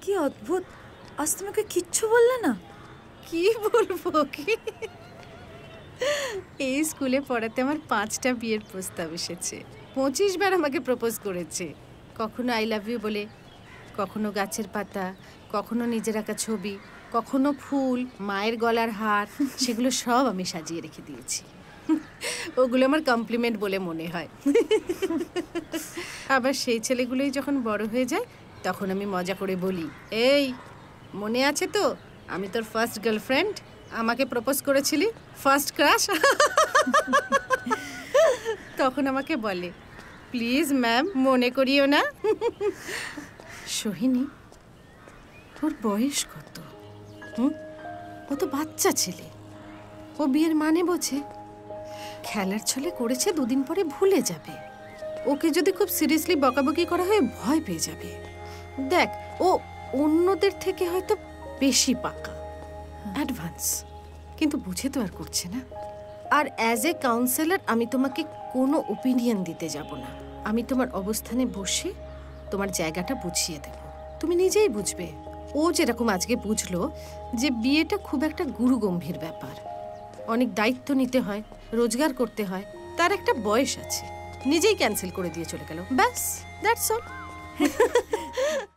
কি অদ্ভুত, আজ তোমাকে কিচ্ছু বললে না? কি বলবো কি, এই স্কুলে পড়াতে আমার 5টা বিয়ের প্রস্তাব এসেছে। 25 বার আমাকে প্রপোজ করেছে। কখনো আই লাভ ইউ বলে, কখনো গাছের পাতা, কখনো নিজের আঁকা ছবি, কখনো ফুল, মায়ের গলার হার, সেগুলো সব আমি সাজিয়ে রেখে দিয়েছি। ওগুলো আমার কমপ্লিমেন্ট বলে মনে হয়। আবার সেই ছেলেগুলোই যখন বড় হয়ে যায় তখন আমি মজা করে বলি, এই মনে আছে তো আমি তোর ফার্স্ট গার্লফ্রেন্ড, আমাকে প্রপোজ করেছিলি, ফার্স্ট ক্রাশ। তখন আমাকে বলে, প্লিজ ম্যাম মনে করিও না। সোহিনী, তোর বয়স কত? ও তো বাচ্চা ছেলে, ও বিয়ের মানে বোঝে? খেলার ছলে করেছে, 2 দিন পরে ভুলে যাবে। ওকে যদি খুব সিরিয়াসলি বকাবকি করা হয় ভয় পেয়ে যাবে। দেখ, ও অন্যদের থেকে হয়তো বেশি পাকা, অ্যাডভান্স, কিন্তু বুঝে তো আর করছে না। আর অ্যাজ এ কাউন্সেলর আমি তোমাকে কোনো ওপিনিয়ন দিতে যাব না। আমি তোমার অবস্থানে বসে তোমার জায়গাটা বুঝিয়ে দেব, তুমি নিজেই বুঝবে। ও যেরকম আজকে বুঝলো যে বিয়েটা খুব একটা গুরুগম্ভীর ব্যাপার, অনেক দায়িত্ব নিতে হয়, রোজগার করতে হয়, তার একটা বয়স আছে, নিজেই ক্যান্সেল করে দিয়ে চলে গেল, ব্যাস, দ্যাটস অল।